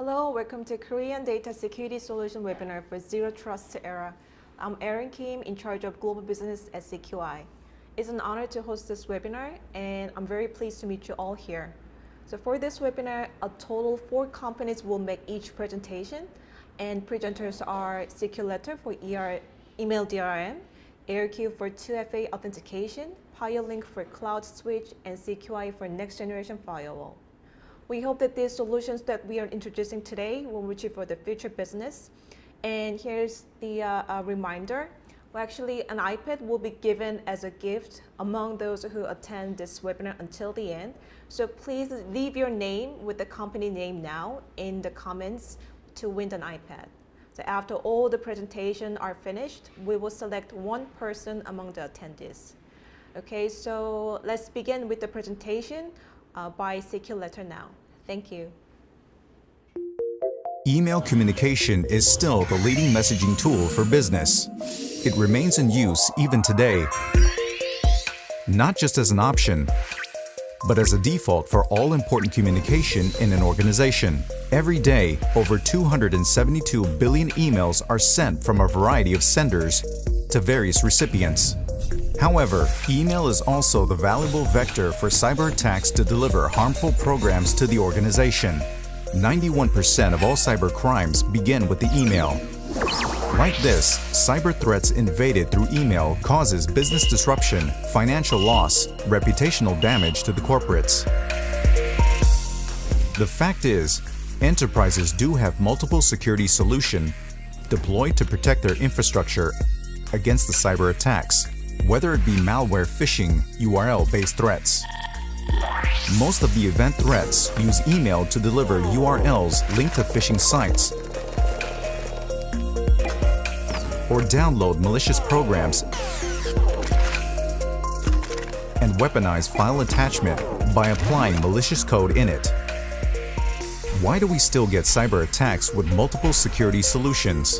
Hello, welcome to Korean Data Security Solution webinar for Zero Trust Era. I'm Erin Kim, in charge of global business at CQI. It's an honor to host this webinar, and I'm very pleased to meet you all here. So for this webinar, a total 4 companies will make each presentation, and presenters are SecureLetter for email DRM, AirQ for 2FA authentication, PioLink for cloud switch, and CQI for next generation firewall. We hope that these solutions that we are introducing today will reach you for the future business. And here's the reminder. Well, actually, an iPad will be given as a gift among those who attend this webinar until the end. So please leave your name with the company name now in the comments to win an iPad. So after all the presentations are finished, we will select one person among the attendees. Okay, so let's begin with the presentation by SecureLetter now. Thank you. Email communication is still the leading messaging tool for business. It remains in use even today, not just as an option, but as a default for all important communication in an organization. Every day, over 272 billion emails are sent from a variety of senders to various recipients. However, email is also the valuable vector for cyber attacks to deliver harmful programs to the organization. 91% of all cyber crimes begin with the email. Like this, cyber threats invaded through email causes business disruption, financial loss, reputational damage to the corporates. The fact is, enterprises do have multiple security solutions deployed to protect their infrastructure against the cyber attacks, whether it be malware, phishing, URL-based threats. Most of the event threats use email to deliver URLs linked to phishing sites or download malicious programs and weaponize file attachment by applying malicious code in it. Why do we still get cyber attacks with multiple security solutions?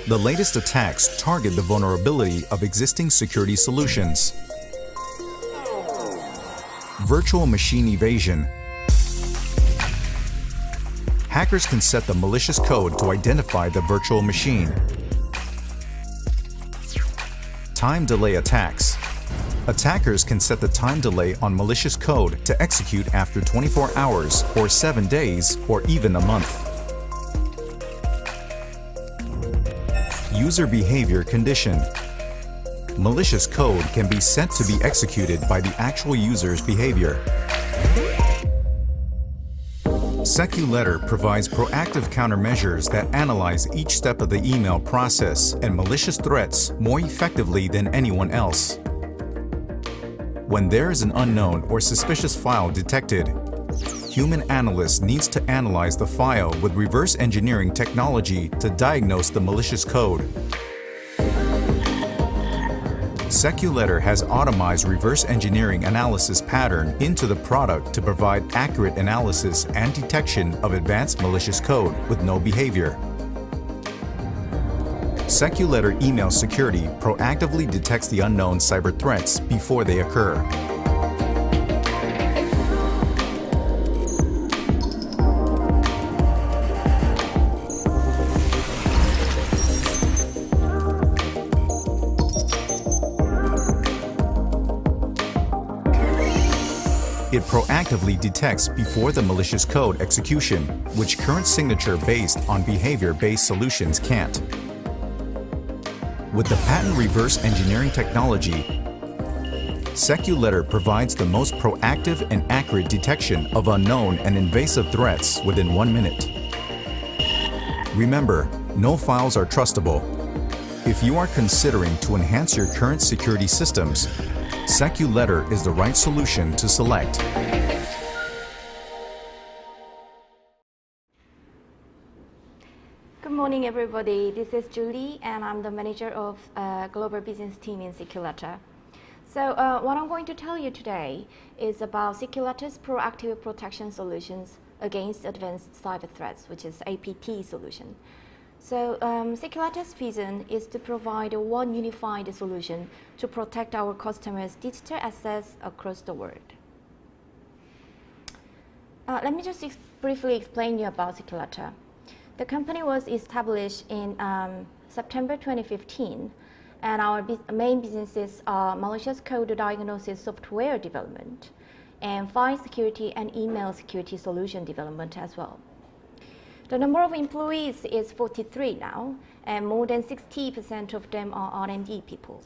The latest attacks target the vulnerability of existing security solutions. Virtual machine evasion. Hackers can set the malicious code to identify the virtual machine. Time delay attacks. Attackers can set the time delay on malicious code to execute after 24 hours or 7 days or even a month. User behavior condition. Malicious code can be set to be executed by the actual user's behavior. SecuRetter provides proactive countermeasures that analyze each step of the email process and malicious threats more effectively than anyone else. When there is an unknown or suspicious file detected, human analyst needs to analyze the file with reverse engineering technology to diagnose the malicious code. SecuRetter has automized reverse engineering analysis pattern into the product to provide accurate analysis and detection of advanced malicious code with no behavior. SecuRetter Email Security proactively detects the unknown cyber threats before they occur. It proactively detects before the malicious code execution, which current signature-based on behavior-based solutions can't. With the patent reverse engineering technology, SecuRetter provides the most proactive and accurate detection of unknown and invasive threats within 1 minute. Remember, no files are trustable. If you are considering to enhance your current security systems, SecuRetter is the right solution to select. Good morning, everybody. This is Julie, and I'm the manager of Global Business Team in SecuRetter. So what I'm going to tell you today is about SecuRetter's proactive protection solutions against advanced cyber threats, which is APT solution. So SecuRetter's vision is to provide one unified solution to protect our customers' digital assets across the world. Let me just briefly explain you about Secureletter. The company was established in September 2015, and our main businesses are malicious code diagnosis software development and file security and email security solution development as well. The number of employees is 43 now, and more than 60% of them are R&D people.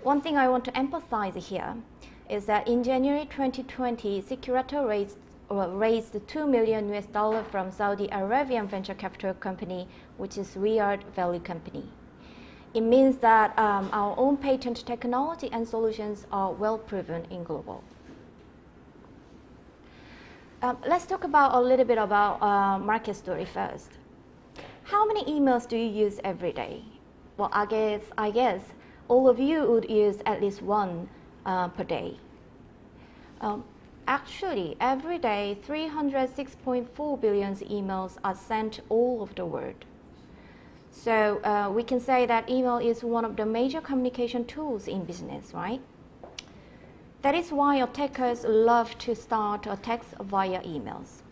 One thing I want to emphasize here is that in January 2020, Secureletter raised $2 million from Saudi Arabian venture capital company, which is Riyadh Valley Company. It means that our own patent technology and solutions are well proven in global. Let's talk about a little bit about market story first. How many emails do you use every day? Well, I guess all of you would use at least one per day. Actually, every day 306.4 billion emails are sent all over the world. So we can say that email is one of the major communication tools in business, right? That is why attackers love to start attacks via emails.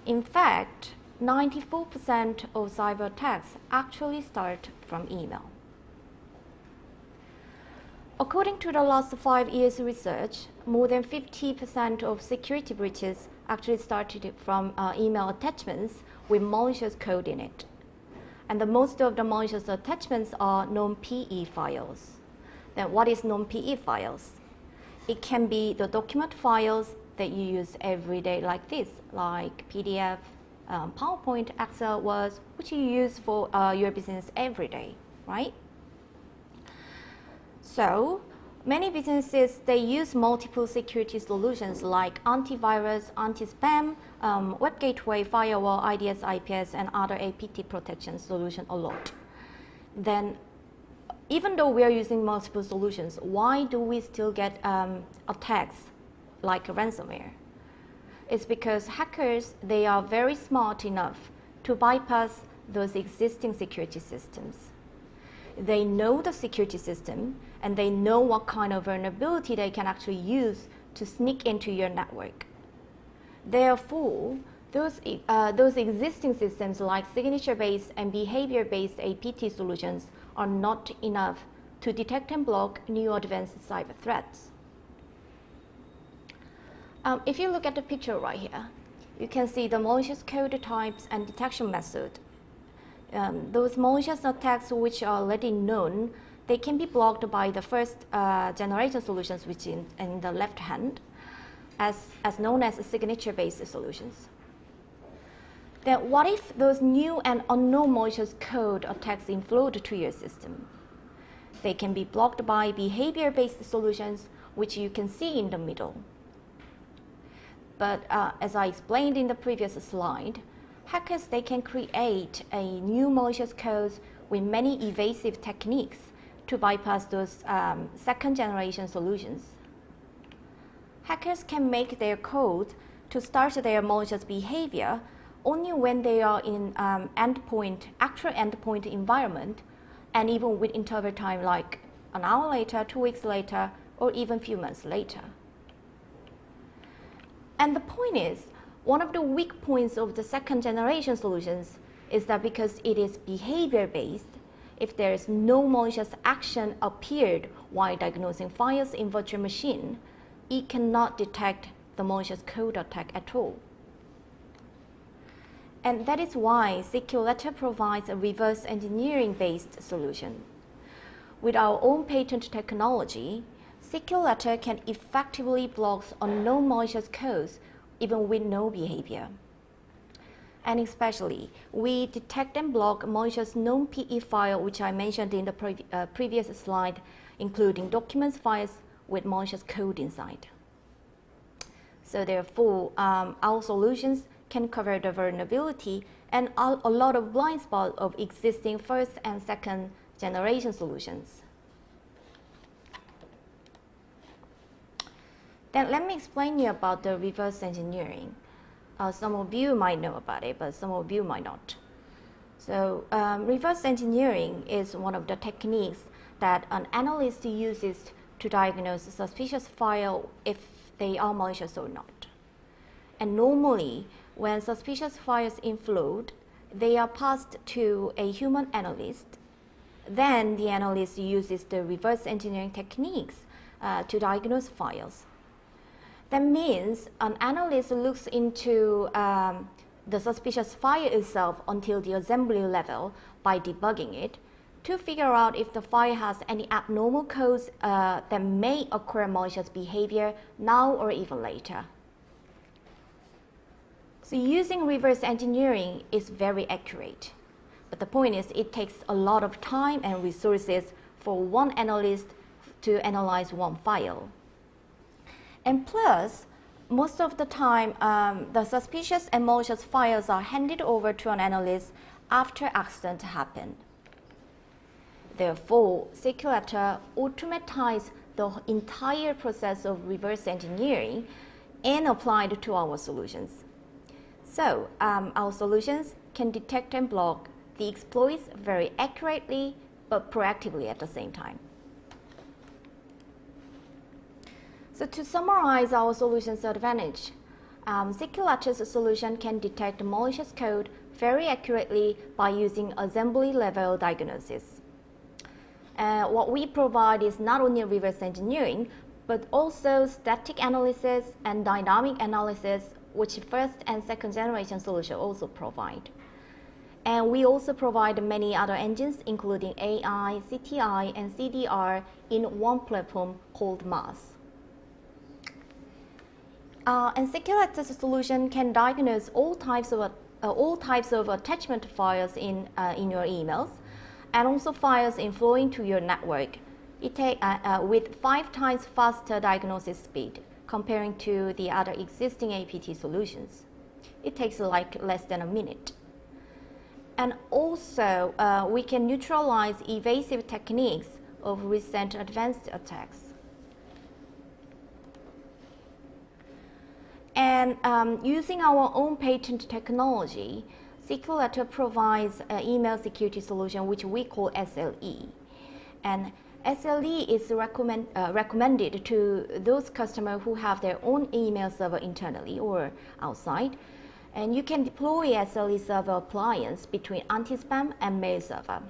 In fact, 94% of cyber attacks actually start from email. According to the last 5 years research, more than 50% of security breaches actually started from email attachments with malicious code in it. And most of the malicious attachments are non-PE files. Then what is non-PE files? It can be the document files that you use every day like this, like PDF, PowerPoint, Excel, Word, which you use for your business every day, right? So many businesses, they use multiple security solutions like antivirus, anti-spam, web gateway, firewall, IDS, IPS, and other APT protection solution a lot. Then, even though we are using multiple solutions, why do we still get attacks like ransomware? It's because hackers, they are very smart enough to bypass those existing security systems. They know the security system, and they know what kind of vulnerability they can actually use to sneak into your network. Therefore, those existing systems like signature-based and behavior-based APT solutions are not enough to detect and block new advanced cyber threats. If you look at the picture right here, you can see the malicious code types and detection method. Those malicious attacks which are already known, they can be blocked by the first generation solutions, which in the left hand, as known as signature-based solutions. Then what if those new and unknown malicious code attacks inflowed to your system? They can be blocked by behavior-based solutions, which you can see in the middle. But as I explained in the previous slide, hackers, they can create a new malicious codes with many evasive techniques to bypass those second-generation solutions. Hackers can make their code to start their malicious behavior only when they are in actual endpoint environment, and even with interval time like an hour later, 2 weeks later, or even a few months later. And the point is, one of the weak points of the second generation solutions is that because it is behavior-based, if there is no malicious action appeared while diagnosing files in virtual machine, it cannot detect the malicious code attack at all. And that is why Secureletter provides a reverse engineering-based solution. With our own patent technology, Secureletter can effectively block unknown malicious codes even with no behavior. And especially, we detect and block malicious non-PE file, which I mentioned in the previous slide, including documents files with malicious code inside. So therefore, our solutions can cover the vulnerability and a lot of blind spots of existing first and second generation solutions. Then let me explain you about the reverse engineering. Some of you might know about it, but some of you might not. So reverse engineering is one of the techniques that an analyst uses to diagnose a suspicious file if they are malicious or not. And normally, when suspicious files inflowed, they are passed to a human analyst. Then the analyst uses the reverse engineering techniques to diagnose files. That means an analyst looks into the suspicious file itself until the assembly level by debugging it to figure out if the file has any abnormal codes that may occur malicious behavior now or even later. So using reverse engineering is very accurate. But the point is it takes a lot of time and resources for one analyst to analyze one file. And plus, most of the time, the suspicious and malicious files are handed over to an analyst after accident happened. Therefore, Seculator automatizes the entire process of reverse engineering and applied to our solutions. So, our solutions can detect and block the exploits very accurately but proactively at the same time. So to summarize our solution's advantage, Seculator's solution can detect malicious code very accurately by using assembly-level diagnosis. What we provide is not only reverse engineering, but also static analysis and dynamic analysis, which first and second generation solution also provide. And we also provide many other engines, including AI, CTI, and CDR in one platform called MAS. And Seculator's solution can diagnose all types of attachment files in your emails, and also files inflowing to your network. With 5 times faster diagnosis speed comparing to the other existing APT solutions. It takes like less than a minute. And also, we can neutralize evasive techniques of recent advanced attacks. And using our own patent technology, Seculator provides an email security solution which we call SLE. And SLE is recommended to those customers who have their own email server internally or outside. And you can deploy SLE server appliance between anti-spam and mail server.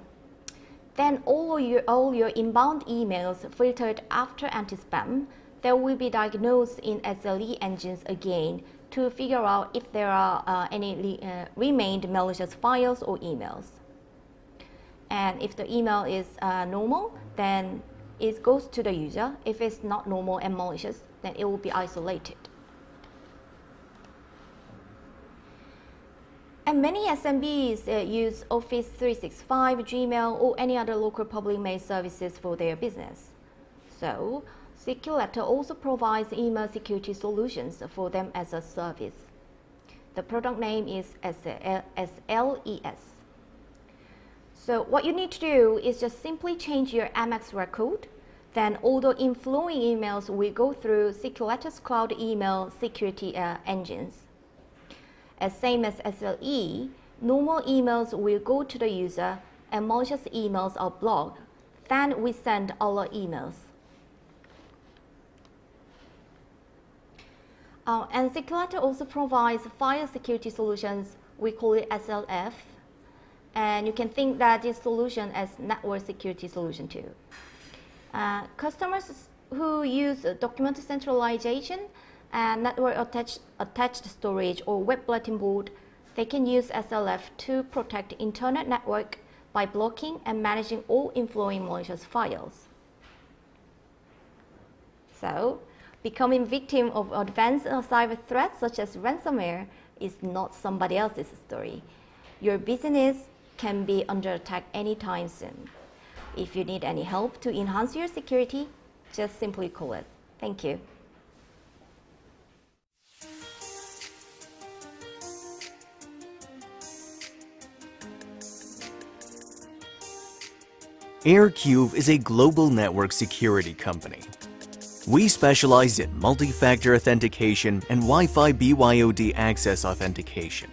Then all your inbound emails filtered after anti-spam, they will be diagnosed in SLE engines again to figure out if there are any remained malicious files or emails. And if the email is normal, then it goes to the user. If it's not normal and malicious, then it will be isolated. And many SMBs use Office 365, Gmail, or any other local public mail services for their business. So, Seculator also provides email security solutions for them as a service. The product name is SLES. So what you need to do is just simply change your Amex record. Then all the inflowing emails will go through Seculator's cloud email security engines. As same as SLE, normal emails will go to the user and malicious emails are blocked. Then we send our emails. And Seculator also provides file security solutions. We call it SLF. And you can think that this solution as network security solution too. Customers who use document centralization and network attached storage or web bulletin board, they can use SLF to protect internet network by blocking and managing all inflowing malicious files. So, becoming victim of advanced cyber threats such as ransomware is not somebody else's story. Your business can be under attack anytime soon. If you need any help to enhance your security, just simply call us. Thank you. AirCube is a global network security company. We specialize in multi-factor authentication and Wi-Fi BYOD access authentication.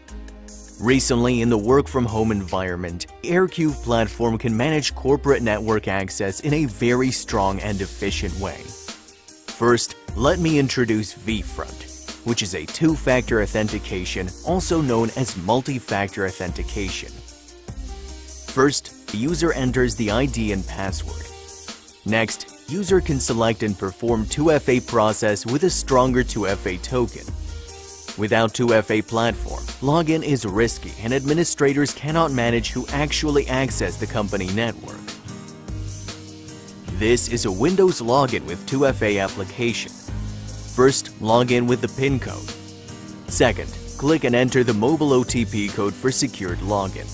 Recently, in the work-from-home environment, AirCube platform can manage corporate network access in a very strong and efficient way. First, let me introduce vFront. which is a two-factor authentication, also known as multi-factor authentication. First, the user enters the ID and password. Next, user can select and perform 2FA process with a stronger 2FA token. Without 2FA platform, login is risky and administrators cannot manage who actually access the company network. This is a Windows login with 2FA application. First, log in with the PIN code. Second, click and enter the mobile OTP code for secured login.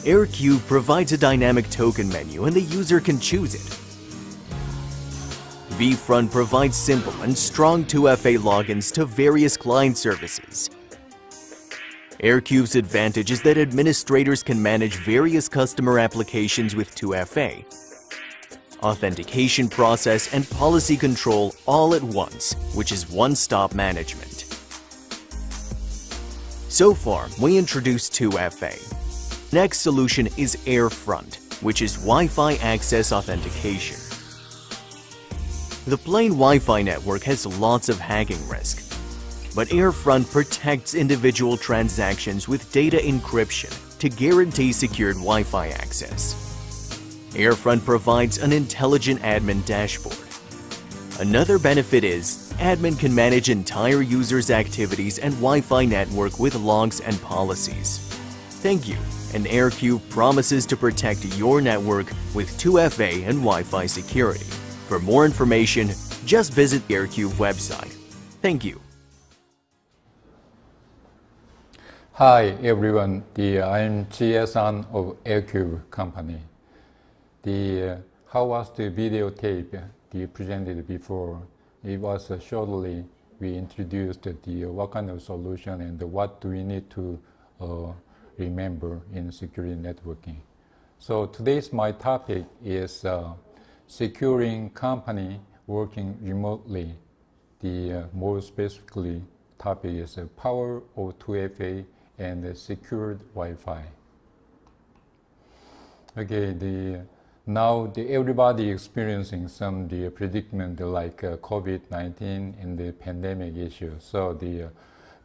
AirCube provides a dynamic token menu and the user can choose it. vFront provides simple and strong 2FA logins to various client services. AirCube's advantage is that administrators can manage various customer applications with 2FA, authentication process and policy control all at once, which is one-stop management. So far, we introduced 2FA. Next solution is AirFront, which is Wi-Fi access authentication. The plain Wi-Fi network has lots of hacking risk, but AirFront protects individual transactions with data encryption to guarantee secured Wi-Fi access. AirFront provides an intelligent admin dashboard. Another benefit is admin can manage entire user's activities and Wi-Fi network with logs and policies. Thank you, and AirCube promises to protect your network with 2FA and Wi-Fi security. For more information, just visit the AirCube website. Thank you. Hi everyone, I'm Ji-San of AirCube company. How was the videotape presented before? It was shortly we introduced what kind of solution and what do we need to remember in security networking. So today's my topic is securing company working remotely. More specifically, topic is the power of 2FA and the secured Wi-Fi. Okay, now everybody experiencing some predicament like COVID-19 and the pandemic issue. So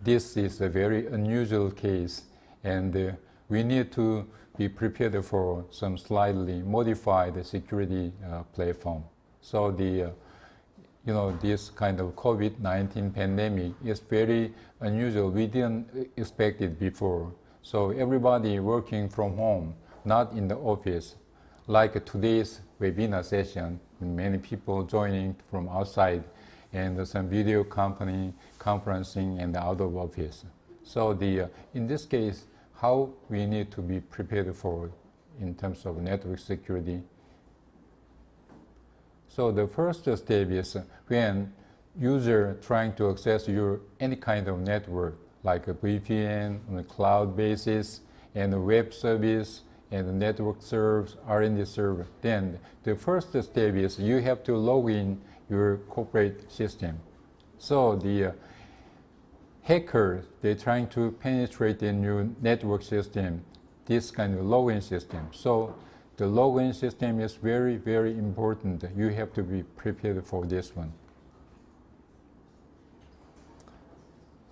this is a very unusual case, and we need to be prepared for some slightly modified security platform. So this kind of COVID-19 pandemic is very unusual. We didn't expect it before. So everybody working from home, not in the office. Like today's webinar session, many people joining from outside and some video conferencing and out of office. So in this case, how we need to be prepared for in terms of network security. So the first step is when user trying to access any kind of network like a VPN on a cloud basis and a web service and the network serves, R&D server, then the first step is you have to log in your corporate system. So the hackers, they're trying to penetrate in your network system, this kind of login system. So the login system is very, very important. You have to be prepared for this one.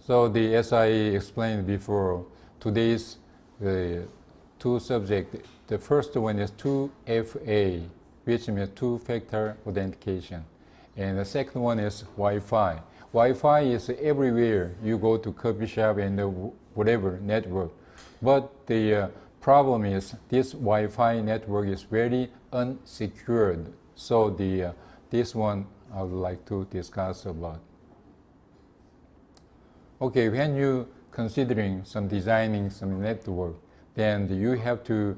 So as I explained before, today's two subjects. The first one is 2FA, which means two-factor authentication. And the second one is Wi-Fi. Wi-Fi is everywhere. You go to coffee shop and whatever network. But the problem is this Wi-Fi network is very unsecured. So this one I would like to discuss about. Okay, when you considering designing some network, then you have to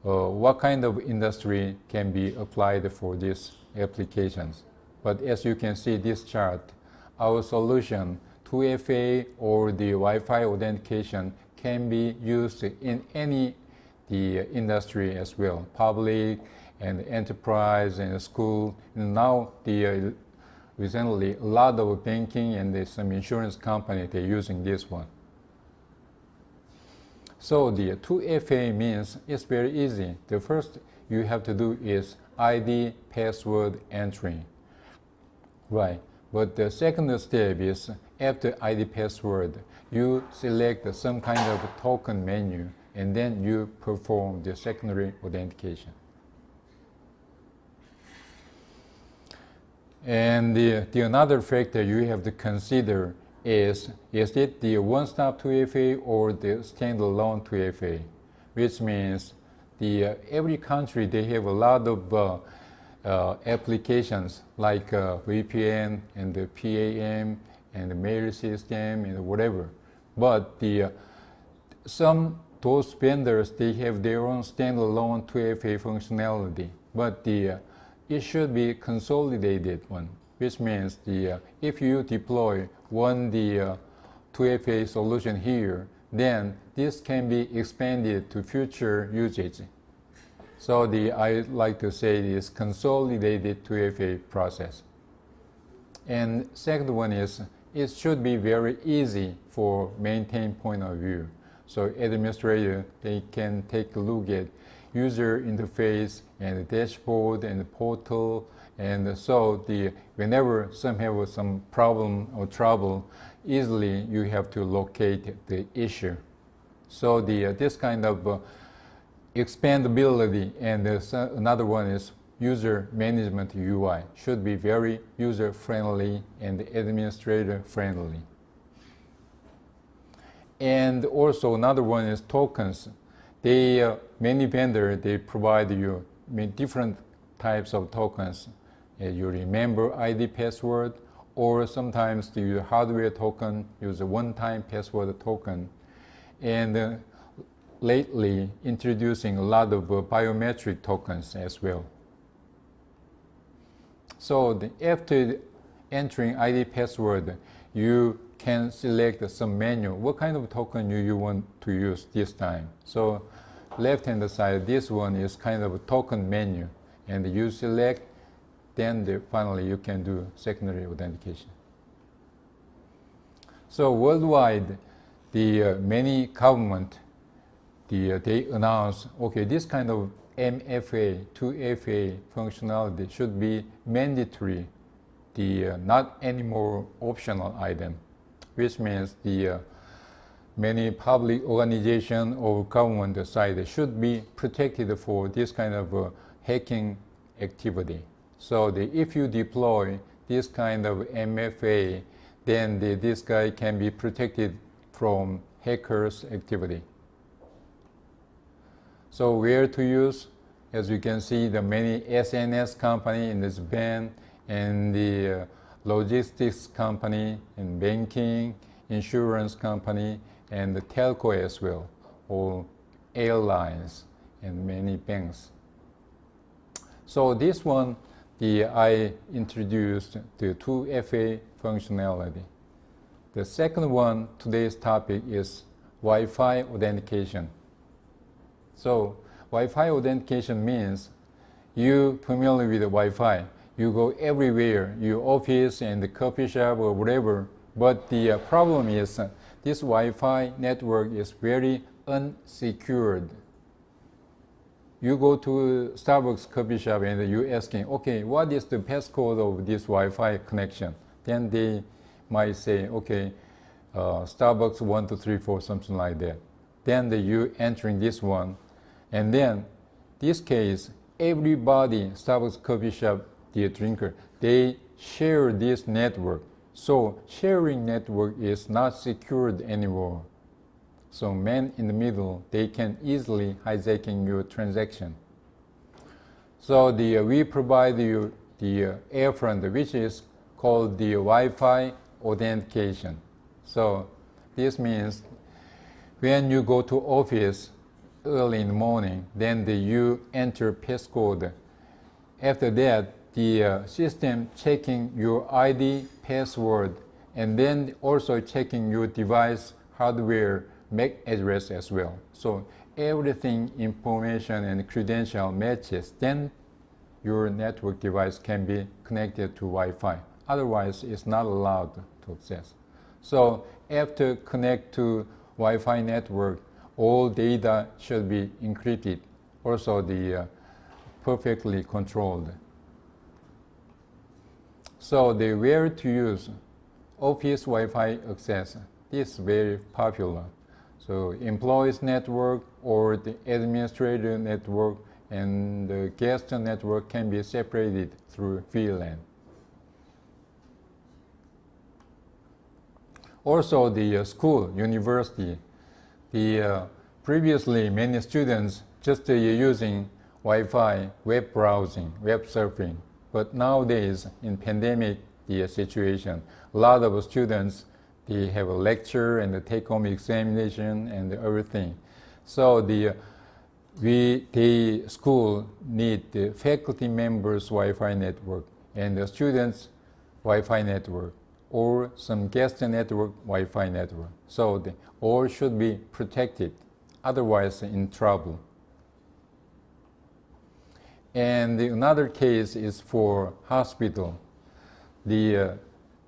what kind of industry can be applied for these applications. But as you can see this chart, our solution 2FA or the Wi-Fi authentication can be used in any industry as well, public and enterprise and school. And now recently a lot of banking and some insurance company they're using this one. So the 2FA means it's very easy. The first you have to do is ID password entry. Right. But the second step is after ID password, you select some kind of token menu and then you perform the secondary authentication. And the another factor you have to consider is it the one-stop 2FA or the standalone 2FA? Which means every country, they have a lot of applications like VPN and the PAM and the mail system and whatever. But those vendors, they have their own standalone 2FA functionality. But it should be consolidated one, which means if you deploy one 2FA solution here, then this can be expanded to future usage. So I like to say this consolidated 2FA process. And second one is it should be very easy for maintain point of view. So administrator, they can take a look at user interface and the dashboard and the portal, and so whenever some have some problem or trouble, easily you have to locate the issue. So this kind of expandability, and another one is user management UI should be very user friendly and administrator friendly. And also another one is tokens. Many vendors, they provide you different types of tokens. You remember ID password, or sometimes the hardware token use a one-time password token. And lately introducing a lot of biometric tokens as well. So after entering ID password, you can select some menu, what kind of token you want to use this time. So left-hand side, this one is kind of a token menu, and you select, then finally you can do secondary authentication. So worldwide, many government, they announce, okay, this kind of MFA, 2FA functionality should be mandatory, not anymore optional item, which means many public organization or government side should be protected for this kind of hacking activity. So if you deploy this kind of MFA, then this guy can be protected from hackers' activity. So where to use? As you can see, the many SNS company in this band, and the logistics company, and banking, insurance company, and the telco as well, or airlines, and many banks. So this one, I introduced the 2FA functionality. The second one, today's topic, is Wi-Fi authentication. So Wi-Fi authentication means you familiar with the Wi-Fi. You go everywhere, your office and the coffee shop or whatever. But the problem is this Wi-Fi network is very unsecured. You go to Starbucks coffee shop and you asking, okay, what is the passcode of this Wi-Fi connection? Then they might say, okay, Starbucks 1, 2, 3, 4, something like that. Then you entering this one, and then this case, everybody, Starbucks coffee shop, the drinker, they share this network. So sharing network is not secured anymore. So man in the middle, they can easily hijacking your transaction. So we provide you the Airfront, which is called the Wi-Fi authentication. So this means when you go to office early in the morning, then you enter passcode. After that, the system checking your ID password, and then also checking your device hardware MAC address as well. So everything, information and credential matches, then your network device can be connected to Wi-Fi. Otherwise, it's not allowed to access. So after connect to Wi-Fi network, all data should be encrypted, also perfectly controlled. So the where to use office Wi-Fi access, this is very popular. So employees network or the administrator network and the guest network can be separated through VLAN. Also the school, university, previously many students just using Wi-Fi, web browsing, web surfing. But nowadays, in pandemic situation, a lot of students, they have a lecture and the take-home examination and everything. So the school need the faculty members Wi-Fi network and the students Wi-Fi network or some guest network Wi-Fi network. So they all should be protected, otherwise in trouble. And another case is for hospital.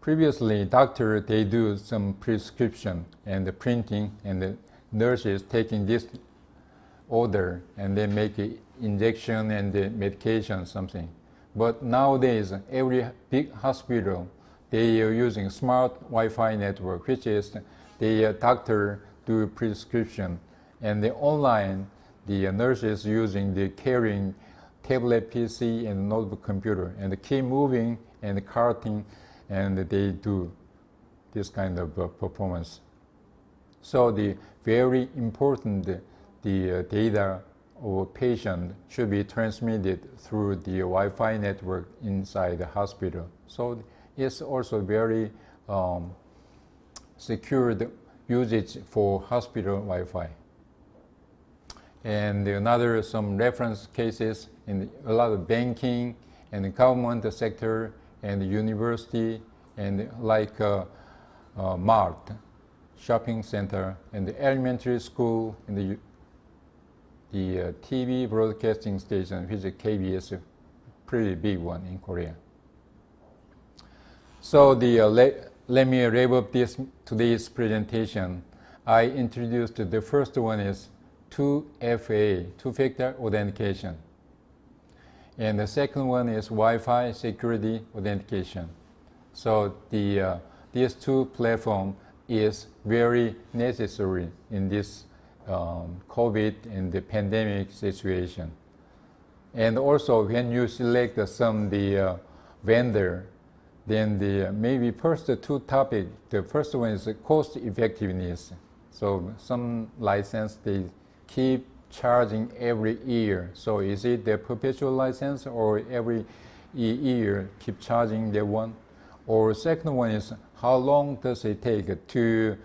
Previously, doctor, they do some prescription and the printing, and the nurses taking this order and they make an injection and the medication, something. But nowadays, every big hospital, they are using smart Wi-Fi network, which is the doctor do prescription, and the online, the nurses using the carrying tablet PC and notebook computer, and they keep moving and carting, and they do this kind of performance. So the very important, the data of patient should be transmitted through the Wi-Fi network inside the hospital. So it's also very secured usage for hospital Wi-Fi. And another some reference cases in a lot of banking and the government sector and the university and like mart, shopping center, and the elementary school, and the TV broadcasting station, which is KBS, a pretty big one in Korea. So let me wrap up today's presentation. I introduced the first one is 2FA, two-factor authentication. And the second one is Wi-Fi security authentication. So these two platforms is very necessary in this COVID and the pandemic situation. And also when you select some vendor, then maybe first the two topics. The first one is cost effectiveness. So some license they keep charging every year. So is it the perpetual license or every year keep charging the one? Or second one is how long does it take to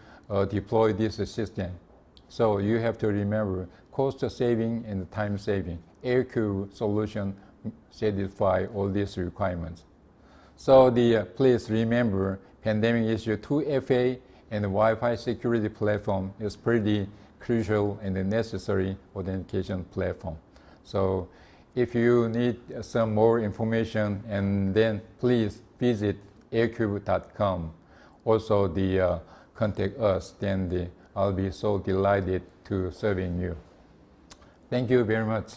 deploy this system? So you have to remember cost saving and time saving. AirCube solution satisfy all these requirements. So please remember pandemic issue 2FA and the Wi-Fi security platform is pretty crucial and necessary authentication platform. So if you need some more information, and then please visit aircube.com. Also contact us, then I'll be so delighted to serving you. Thank you very much.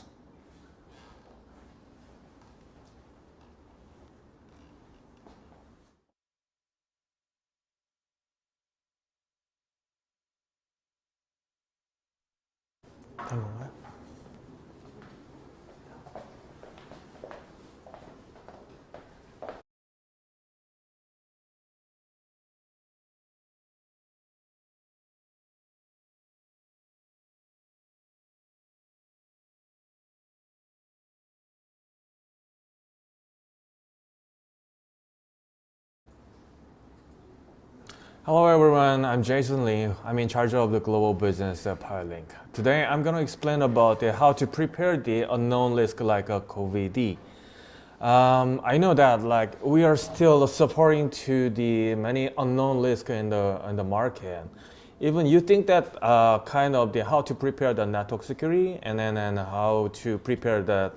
Hello everyone, I'm Jason Lee. I'm in charge of the global business at PiLink. Today I'm going to explain about how to prepare the unknown risk like COVID. I know that we are still suffering to the many unknown risks in the market. Even you think that kind of how to prepare the network security and how to prepare the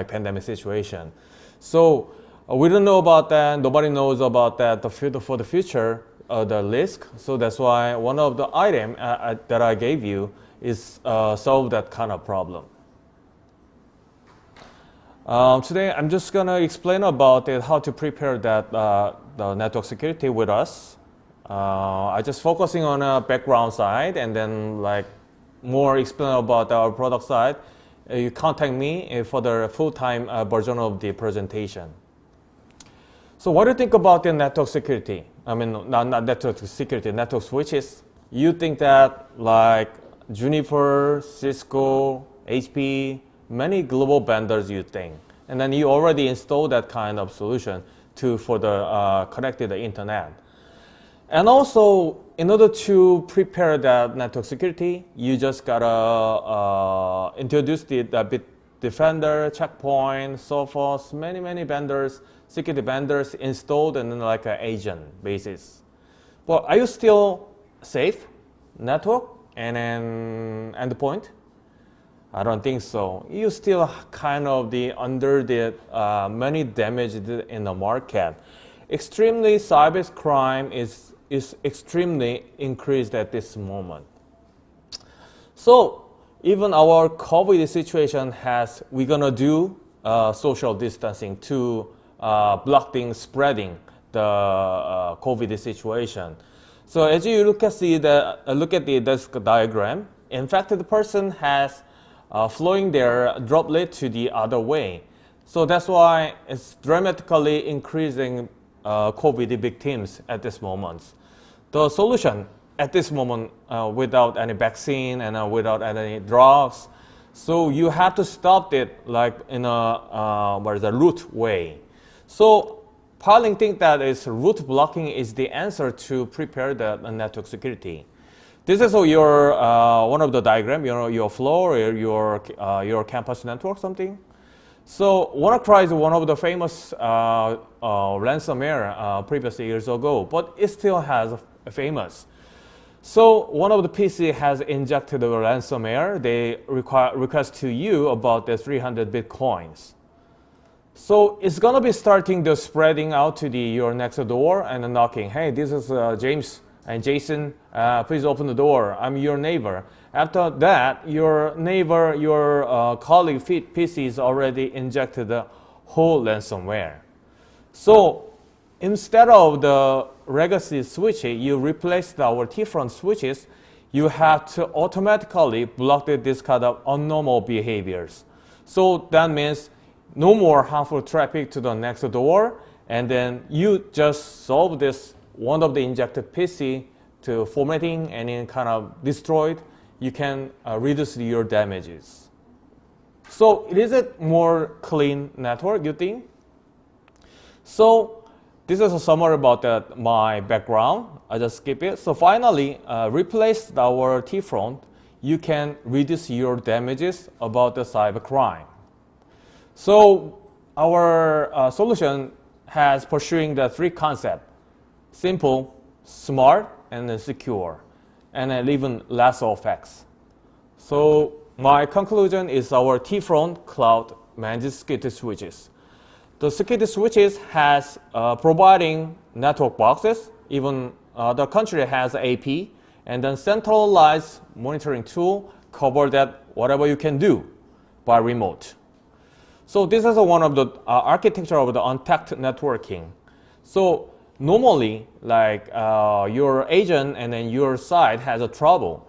pandemic situation. So we don't know about that. Nobody knows about that for the future. The risk, so that's why one of the items that I gave you is solve that kind of problem. Today, I'm just gonna explain about it, how to prepare that the network security with us. I just focusing on a background side, and then like more explain about our product side. You contact me for the full-time version of the presentation. So what do you think about the network security? I mean, not network security, network switches. You think that like Juniper, Cisco, HP, many global vendors you think, and then you already installed that kind of solution for the connected internet. And also, in order to prepare that network security, you just gotta introduce the Bitdefender, Checkpoint, Sophos, many vendors, security vendors installed, and then like an agent basis. But are you still safe? Network and then endpoint? I don't think so. You still kind of under the many damage in the market. Extremely cybercrime is extremely increased at this moment. So even our COVID situation we're gonna do social distancing to block things spreading the COVID situation. So as you look at the desk diagram, in fact the person has flowing their droplet to the other way. So that's why it's dramatically increasing COVID victims at this moment. The solution at this moment without any vaccine and without any drugs, so you have to stop it like in a root way. So Parling think that root blocking is the answer to prepare the network security. This is your one of the diagram, your floor or your campus network something. So WannaCry is one of the famous ransomware previous years ago, but it still has famous. So one of the PC has injected the ransomware. They request to you about the 300 Bitcoins. So it's gonna be starting the spreading out to your next door and knocking. Hey, this is James and Jason. Please open the door. I'm your neighbor. After that, your neighbor, your colleague PC is already injected the whole ransomware. So instead of the legacy switch, you replace our T-front switches. You have to automatically block this kind of abnormal behaviors. So that means no more harmful traffic to the next door, and then you just solve this one of the injected PC to formatting and then kind of destroyed. You can reduce your damages. So it is a more clean network, you think? So this is a summary about my background. I just skip it. So finally, replace our T-front. You can reduce your damages about the cybercrime. So our solution has pursuing the three concepts: simple, smart, and then secure, and then even less effects. So my conclusion is our T-front cloud managed security switches. The security switches has providing network boxes. Even the country has AP, and then centralized monitoring tool cover that whatever you can do by remote. So this is one of the architecture of the untapped networking. So normally, like your agent and then your site has a trouble.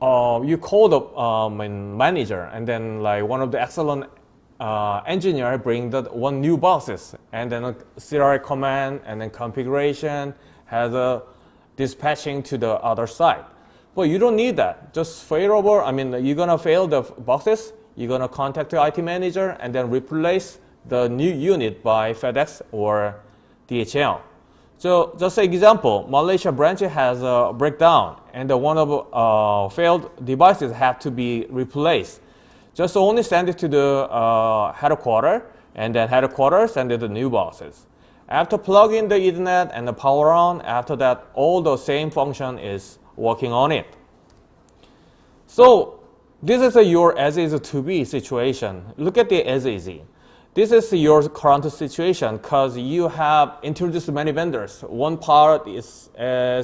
You call the manager, and then like one of the excellent engineer bring that one new boxes, and then a serial command and then configuration has a dispatching to the other side. But you don't need that. Just fail over. I mean, you're gonna fail the boxes. You're gonna contact the IT manager and then replace the new unit by FedEx or DHL. So just an example, Malaysia branch has a breakdown, and one of failed devices have to be replaced. Just only send it to the headquarters, and then headquarters send it the new boxes. After plugging the Ethernet and the power on, after that, all the same function is working on it. So this is your as is to be situation. Look at the as is. This is your current situation because you have introduced many vendors. One part is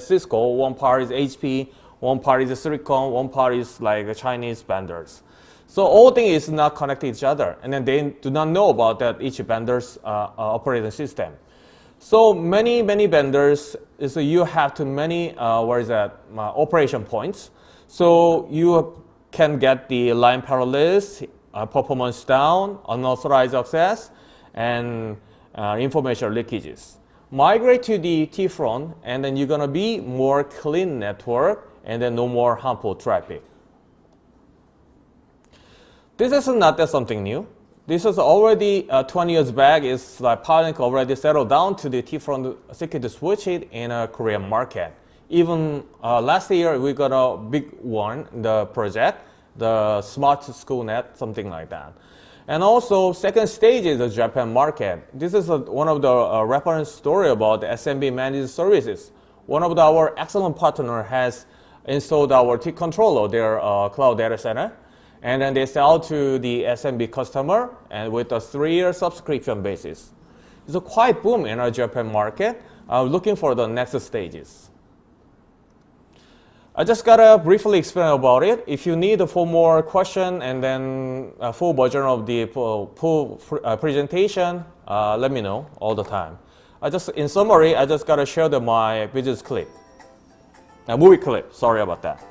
Cisco, one part is HP, one part is Silicon, one part is like Chinese vendors. So all things is not connected to each other, and then they do not know about that each vendor's operating system. So many vendors, so you have too many operation points. So you can get the line parallels, performance down, unauthorized access, and information leakages. Migrate to the T-front, and then you're gonna be more clean network, and then no more harmful traffic. This is not that something new. This is already 20 years back. It's like PowerLink already settled down to the T-front security switch in a Korean market. Even last year we got a big one, the project, the Smart School Net, something like that. And also, second stage is the Japan market. This is one of the reference story about the SMB managed services. One of our excellent partner has installed our T-Controller, their cloud data center, and then they sell to the SMB customer and with a 3-year subscription basis. It's a quite boom in our Japan market. Looking for the next stages. I just gotta briefly explain about it. If you need a full more question and then a full version of the full presentation, let me know all the time. In summary, I just gotta share my business clip, a movie clip. Sorry about that.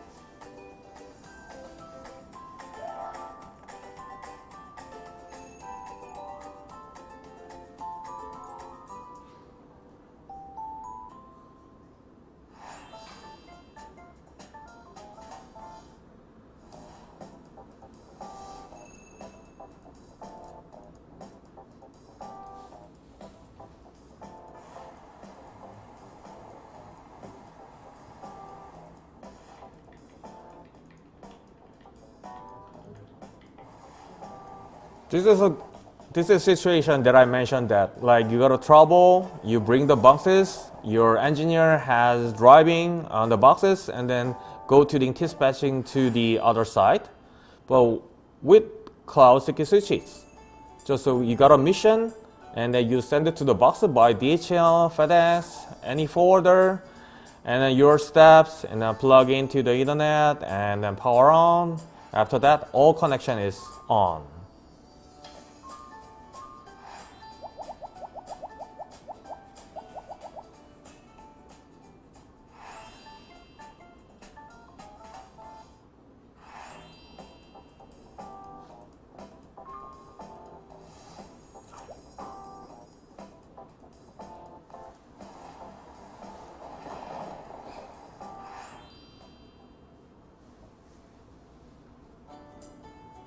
This is a situation that I mentioned that like you got a trouble, you bring the boxes, your engineer has driving on the boxes and then go to the dispatching to the other side. But with cloud security switches, just so you got a mission and then you send it to the box by DHL, FedEx, any forwarder, and then your steps and then plug into the internet and then power on. After that, all connection is on.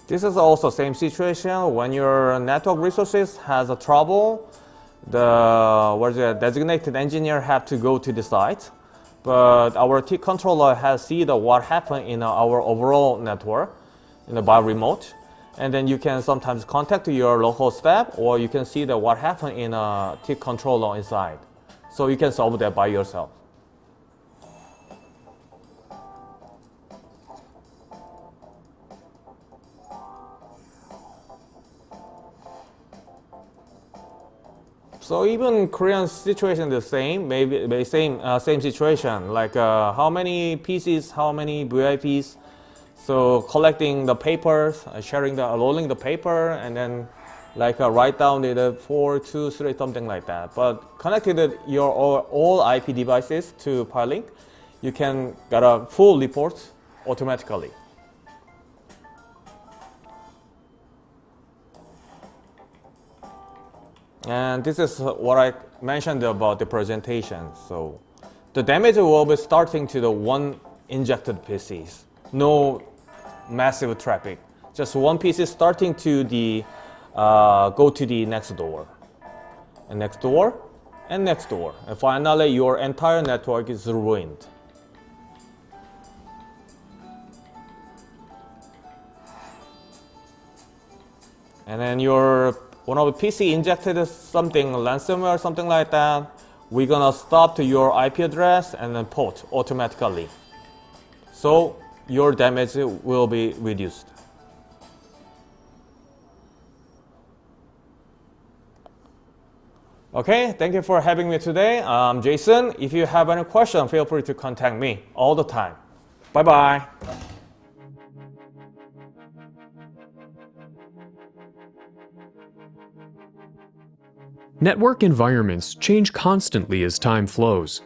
This is also same situation when your network resources has a trouble. The designated engineer have to go to the site, but our T-controller has seen what happened in our overall network by remote, and then you can sometimes contact your local staff, or you can see what happened in a T-controller inside, so you can solve that by yourself. So even Korean situation the same, maybe same situation. Like how many PCs, how many VIPs. So collecting the papers, loading the paper, and then like write down the 4, 2, 3, something like that. But connected your all IP devices to PowerLink, you can get a full report automatically. And this is what I mentioned about the presentation. So the damage will be starting to the one injected PCs. No massive traffic. Just one PC starting to the go to the next door, and next door, and next door. And finally, your entire network is ruined. And then one of the PC injected something, ransomware or something like that, we're gonna stop to your IP address and then port automatically. So your damage will be reduced. Okay, thank you for having me today. I'm Jason. If you have any question, feel free to contact me all the time. Bye-bye. Network environments change constantly as time flows.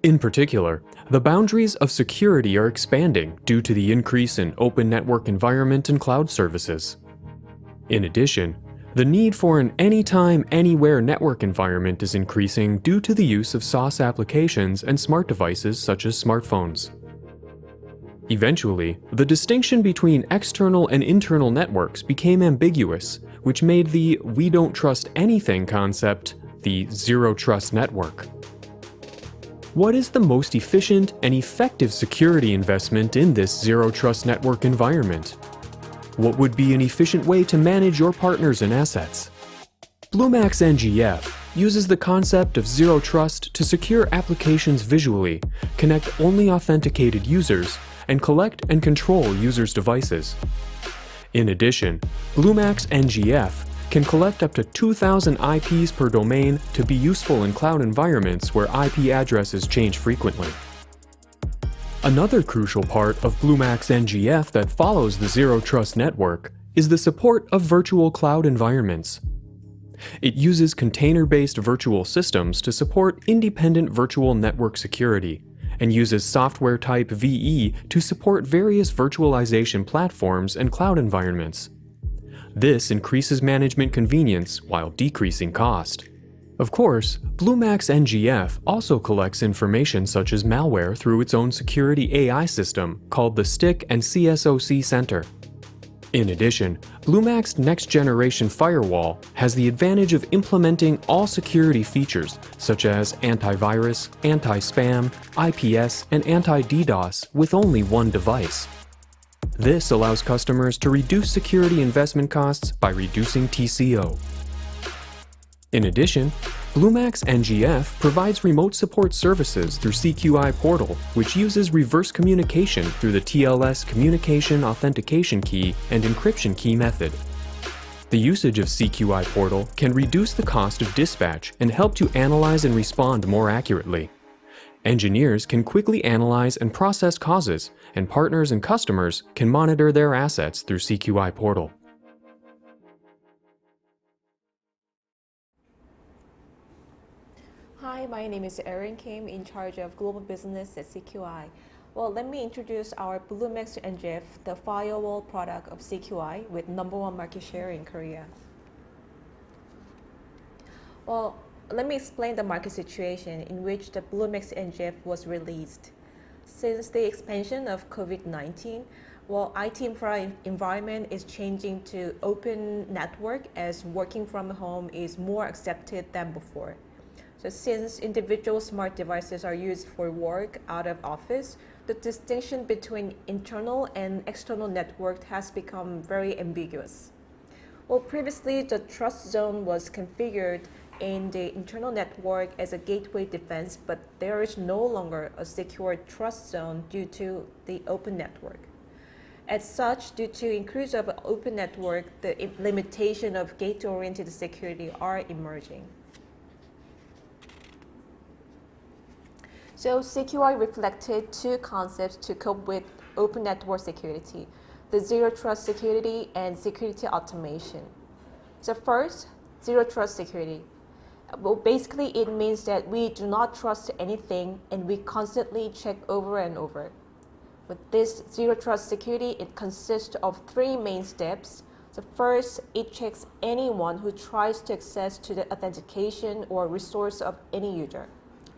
In particular, the boundaries of security are expanding due to the increase in open network environment and cloud services. In addition, the need for an anytime, anywhere network environment is increasing due to the use of SaaS applications and smart devices such as smartphones. Eventually, the distinction between external and internal networks became ambiguous, which made the "we don't trust anything" concept the zero trust network. What is the most efficient and effective security investment in this zero trust network environment? What would be an efficient way to manage your partners and assets? Bluemax NGF uses the concept of zero trust to secure applications visually, connect only authenticated users, and collect and control users' devices. In addition, Bluemax NGF can collect up to 2,000 IPs per domain to be useful in cloud environments where IP addresses change frequently. Another crucial part of Bluemax NGF that follows the Zero Trust network is the support of virtual cloud environments. It uses container-based virtual systems to support independent virtual network security, and uses software type VE to support various virtualization platforms and cloud environments. This increases management convenience while decreasing cost. Of course, Bluemax NGF also collects information such as malware through its own security AI system called the STIC and CSOC Center. In addition, Bluemax Next Generation Firewall has the advantage of implementing all security features such as antivirus, anti-spam, IPS, and anti-DDoS with only one device. This allows customers to reduce security investment costs by reducing TCO. In addition, Bluemax NGF provides remote support services through CQI Portal, which uses reverse communication through the TLS Communication Authentication Key and Encryption Key method. The usage of CQI Portal can reduce the cost of dispatch and help to analyze and respond more accurately. Engineers can quickly analyze and process causes, and partners and customers can monitor their assets through CQI Portal. Hi, my name is Erin Kim, in charge of global business at CQI. Well, let me introduce our Bluemax NGF, the firewall product of CQI with #1 market share in Korea. Well, let me explain the market situation in which the Bluemax NGF was released. Since the expansion of COVID-19, well, IT infra environment is changing to open network as working from home is more accepted than before. So since individual smart devices are used for work out of office, the distinction between internal and external network has become very ambiguous. Well, previously the trust zone was configured in the internal network as a gateway defense, but there is no longer a secure trust zone due to the open network. As such, due to increase of open network, the limitation of gate-oriented security are emerging. So CQI reflected two concepts to cope with open network security: the zero trust security and security automation. So first, zero trust security. Well, basically it means that we do not trust anything and we constantly check over and over. With this zero trust security, it consists of three main steps. So first, it checks anyone who tries to access to the authentication or resource of any user.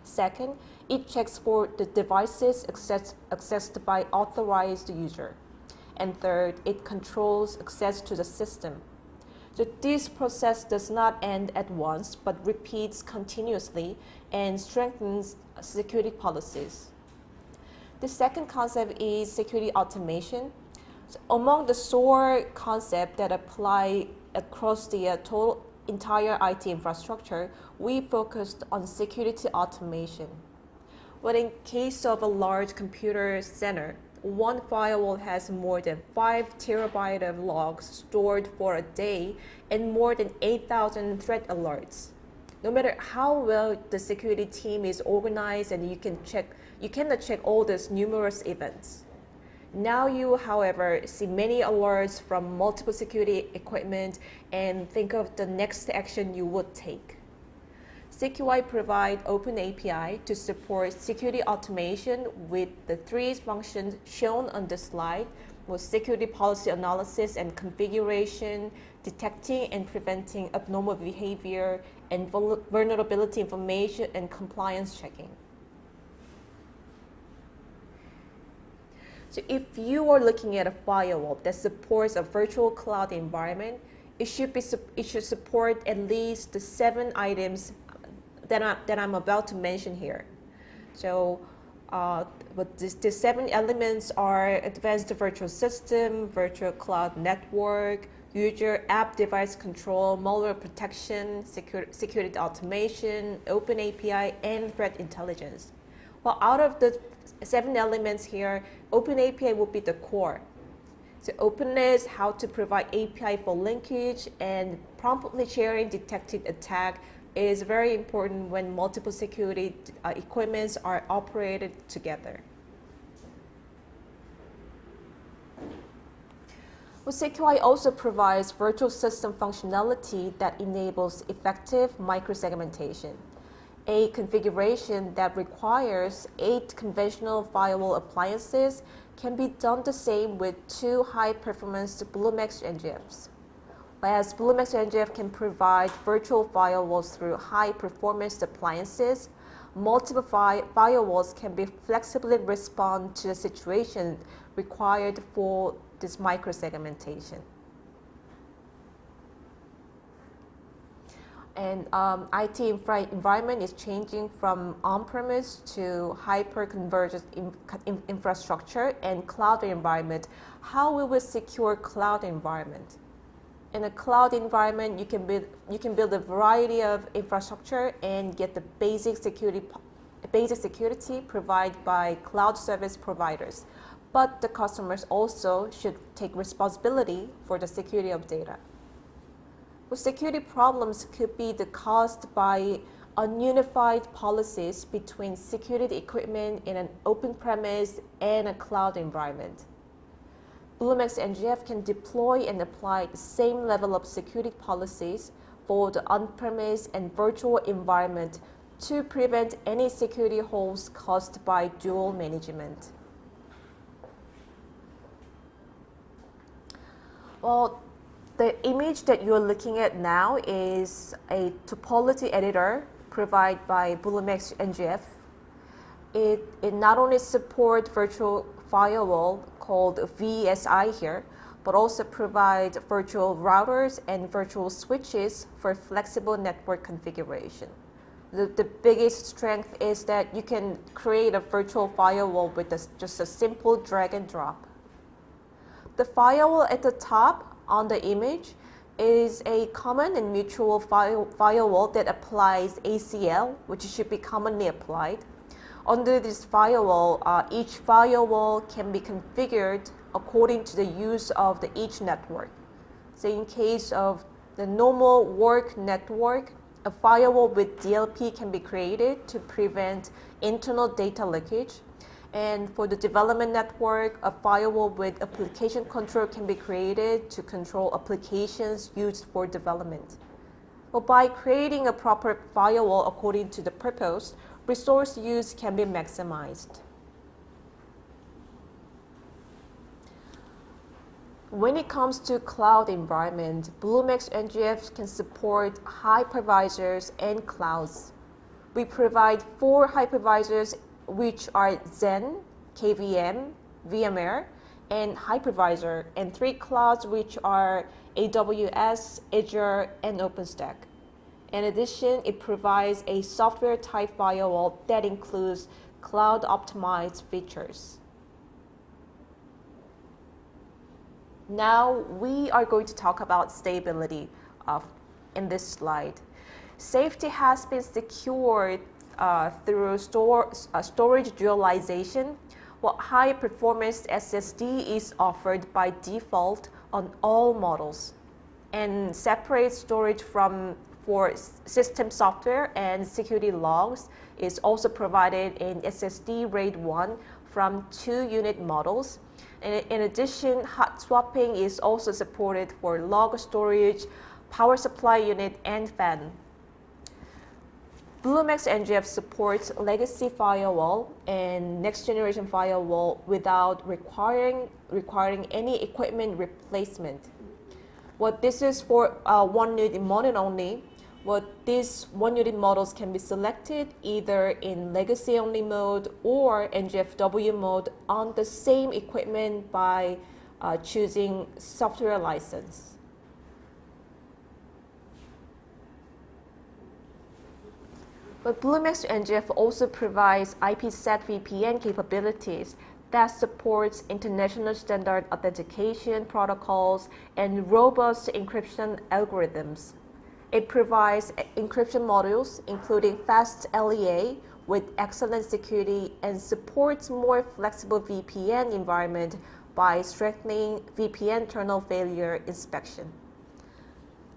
Second, it checks for the devices accessed by authorized user. And third, it controls access to the system. So this process does not end at once, but repeats continuously and strengthens security policies. The second concept is security automation. So among the SOAR concepts that apply across the entire IT infrastructure, we focused on security automation. But in case of a large computer center, one firewall has more than 5 terabytes of logs stored for a day and more than 8,000 threat alerts. No matter how well the security team is organized and you cannot check all these numerous events. Now you, however, see many alerts from multiple security equipment and think of the next action you would take. CQI provides open API to support security automation with the three functions shown on the slide, with security policy analysis and configuration, detecting and preventing abnormal behavior, and vulnerability information and compliance checking. So if you are looking at a firewall that supports a virtual cloud environment, it should support at least the 7 items that I'm about to mention here. So but the 7 elements are advanced virtual system, virtual cloud network, user app device control, malware protection, security automation, open API, and threat intelligence. Well, out of the 7 elements here, open API will be the core. So openness, how to provide API for linkage, and promptly sharing detected attack is very important when multiple security equipments are operated together. Well, CQI also provides virtual system functionality that enables effective microsegmentation, a configuration that requires 8 conventional firewall appliances can be done the same with 2 high-performance BlueMax NGFs. Whereas BlueMax NGF can provide virtual firewalls through high-performance appliances, multiple firewalls can be flexibly respond to the situation required for this microsegmentation. And IT environment is changing from on-premise to hyper-converged infrastructure and cloud environment. How we will secure cloud environment? In a cloud environment, you can build a variety of infrastructure and get the basic security provided by cloud service providers. But the customers also should take responsibility for the security of data. Well, security problems could be caused by ununified policies between security equipment in an open premise and a cloud environment. BlueMax NGF can deploy and apply the same level of security policies for the on-premise and virtual environment to prevent any security holes caused by dual management. Well, the image that you're looking at now is a topology editor provided by BlueMax NGF. It not only supports virtual firewall called VSI here, but also provide virtual routers and virtual switches for flexible network configuration. The biggest strength is that you can create a virtual firewall with just a simple drag and drop. The firewall at the top on the image is a common and mutual firewall that applies ACL, which should be commonly applied. Under this firewall, each firewall can be configured according to the use of each network. So in case of the normal work network, a firewall with DLP can be created to prevent internal data leakage. And for the development network, a firewall with application control can be created to control applications used for development. Well, by creating a proper firewall according to the purpose, resource use can be maximized. When it comes to cloud environment, BlueMax NGF can support hypervisors and clouds. We provide 4 hypervisors, which are Xen, KVM, VMware, and hypervisor, and 3 clouds, which are AWS, Azure, and OpenStack. In addition, it provides a software-type firewall that includes cloud-optimized features. Now, we are going to talk about stability in this slide. Safety has been secured through storage dualization. Well, high-performance SSD is offered by default on all models, and separate storage for system software and security logs is also provided in SSD RAID 1 from 2 unit models. And in addition, hot swapping is also supported for log storage, power supply unit, and fan. BlueMax NGF supports legacy firewall and next generation firewall without requiring any equipment replacement. What this is for one unit model only. What these one unit models can be selected either in legacy only mode or NGFW mode on the same equipment by choosing software license. But BlueMax NGF also provides IPsec VPN capabilities that supports international standard authentication protocols and robust encryption algorithms. It provides encryption modules, including fast LEA with excellent security, and supports more flexible VPN environment by strengthening VPN kernel failure inspection.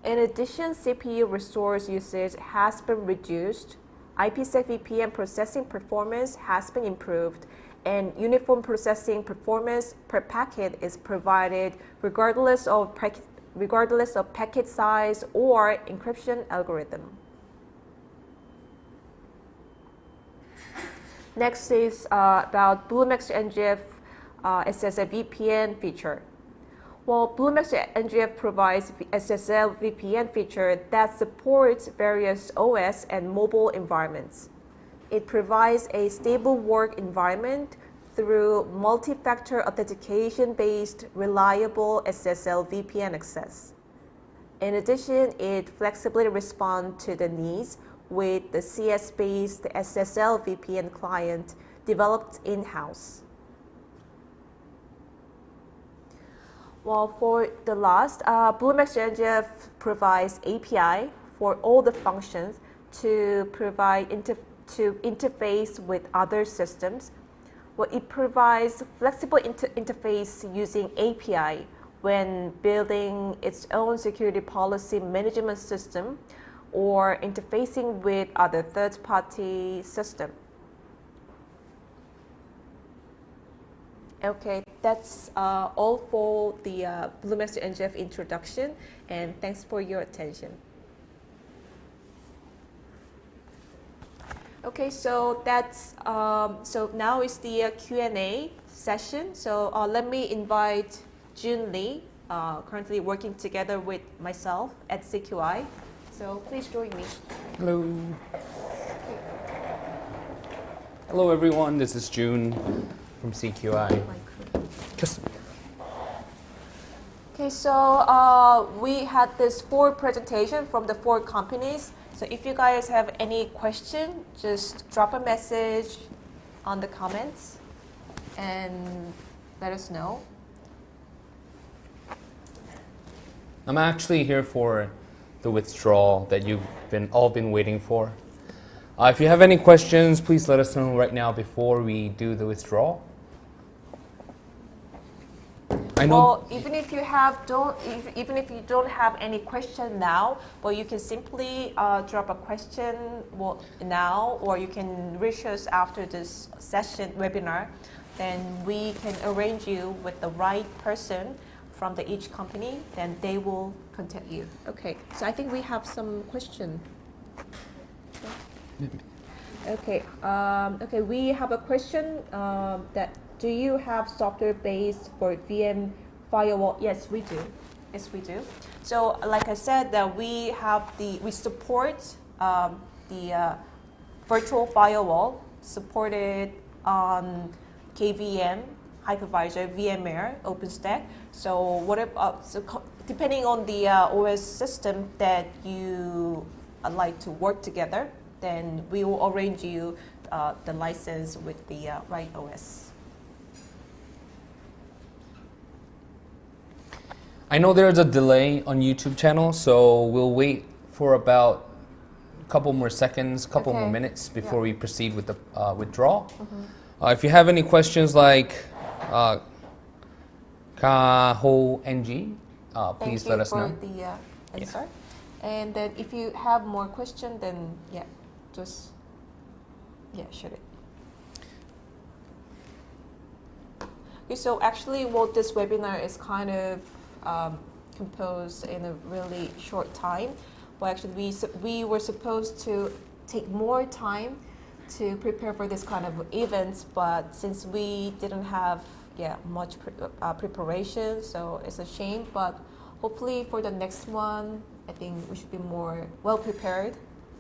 In addition, CPU resource usage has been reduced, IPsec VPN processing performance has been improved, and uniform processing performance per packet is provided regardless of packet size or encryption algorithm. Next is about BlueMax NGF SSL VPN feature. Well, BlueMax NGF provides SSL VPN feature that supports various OS and mobile environments. It provides a stable work environment through multi-factor authentication-based reliable SSL VPN access. In addition, it flexibly responds to the needs with the CS-based SSL VPN client developed in-house. Well, for the last, BlueMax NGF provides API for all the functions to provide to interface with other systems. Well, it provides flexible interface using API when building its own security policy management system or interfacing with other third-party systems. Okay, that's all for the BlueMax NGF introduction, and thanks for your attention. Okay, so that's so now is the Q&A session. So let me invite Jun Lee, currently working together with myself at CQI. So please join me. Hello. Hello, everyone. This is June from CQI. Okay, so we had this 4 presentation from the 4 companies. So if you guys have any question, just drop a message on the comments and let us know. I'm actually here for the withdrawal that you've all been waiting for. If you have any questions, please let us know right now before we do the withdrawal. I know. Well, even if you don't have any question now, well, you can simply drop a question now, or you can reach us after this session webinar. Then we can arrange you with the right person from each company. Then they will contact you. Okay. So I think we have some question. Okay. Okay. We have a question that. Do you have software based for VM firewall? Yes, we do. Yes, we do. So, like I said, that we support the virtual firewall supported on KVM, hypervisor, VMware, OpenStack. So, depending on the OS system that you like to work together, then we will arrange you the license with the right OS. I know there's a delay on YouTube channel, so we'll wait for about a couple more seconds, couple more minutes before we proceed with the withdrawal. If you have any questions like Kaho NG, please let us know. Thank you for the answer. And then if you have more questions, then just shoot it. Okay, so actually, this webinar is kind of composed in a really short time. Well, actually, we were supposed to take more time to prepare for this kind of events, but since we didn't have much preparation, so it's a shame. But hopefully for the next one, I think we should be more well prepared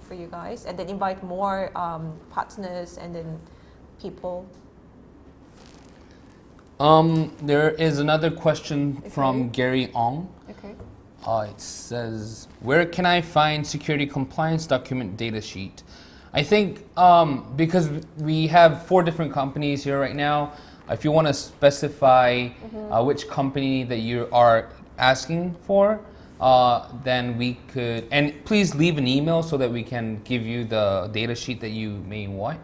for you guys, and then invite more partners and then people. There is another question from Gary Ong. Okay. It says, where can I find security compliance document data sheet? I think because we have 4 different companies here right now, if you want to specify which company that you are asking for, then we could, and please leave an email so that we can give you the data sheet that you may want.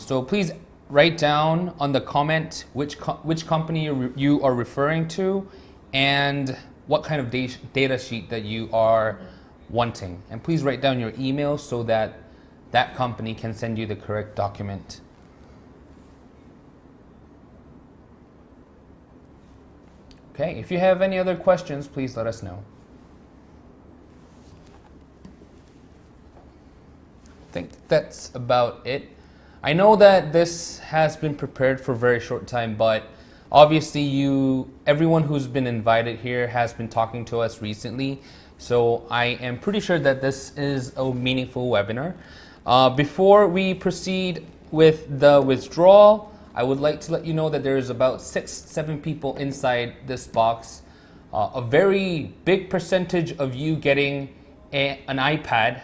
So please write down on the comment which company you are referring to and what kind of data sheet that you are wanting. And please write down your email so that that company can send you the correct document. Okay, if you have any other questions, please let us know. I think that's about it. I know that this has been prepared for a very short time, but obviously everyone who's been invited here has been talking to us recently, so I am pretty sure that this is a meaningful webinar. Before we proceed with the withdrawal, I would like to let you know that there's about 6-7 people inside this box. A very big percentage of you getting an iPad,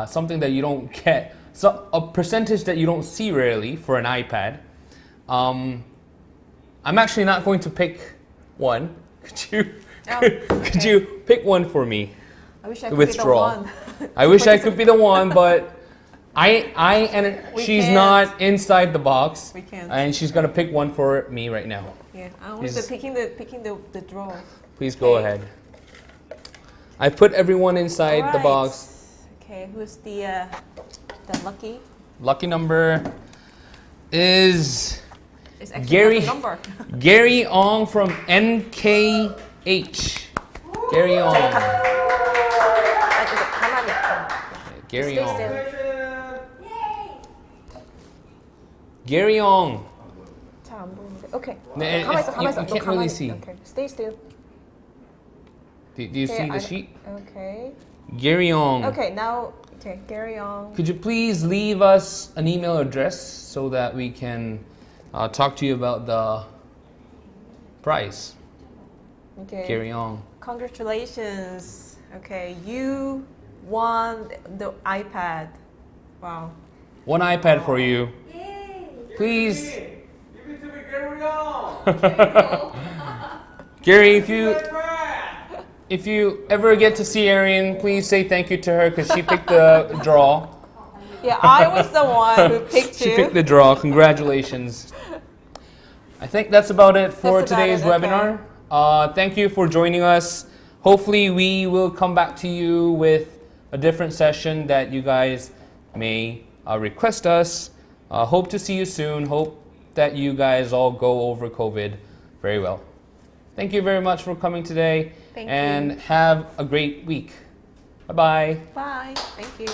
something that you don't get, so a percentage that you don't see rarely for an iPad. I'm actually not going to pick one. Could you pick one for me? I wish I could be the one. I wish I could be the one, but she's not inside the box. We can't. And she's gonna pick one for me right now. Yeah, I was picking the draw. Please go ahead. I put everyone inside the box. Okay, who's the lucky? Lucky number is It's actually Gary not a number. Gary Ong from NKH. Gary Ong. Gary Ong. Gary Ong. Okay. You can't really see. Okay, stay still. Do you see the sheet? Okay. Gary Ong. Okay, now, Gary Ong. Could you please leave us an email address so that we can talk to you about the prize? Okay. Gary Ong. Congratulations. Okay, you won the iPad. Wow. One iPad for you. Please. Gary, if you ever get to see Erin, please say thank you to her because she picked the draw. Yeah, I was the one who picked you. She picked the draw. Congratulations. I think that's about it for today's webinar. Thank you for joining us. Hopefully we will come back to you with a different session that you guys may request us. Hope to see you soon. Hope that you guys all go over COVID very well. Thank you very much for coming today. Thank and you. Have a great week. Bye-bye. Bye. Thank you.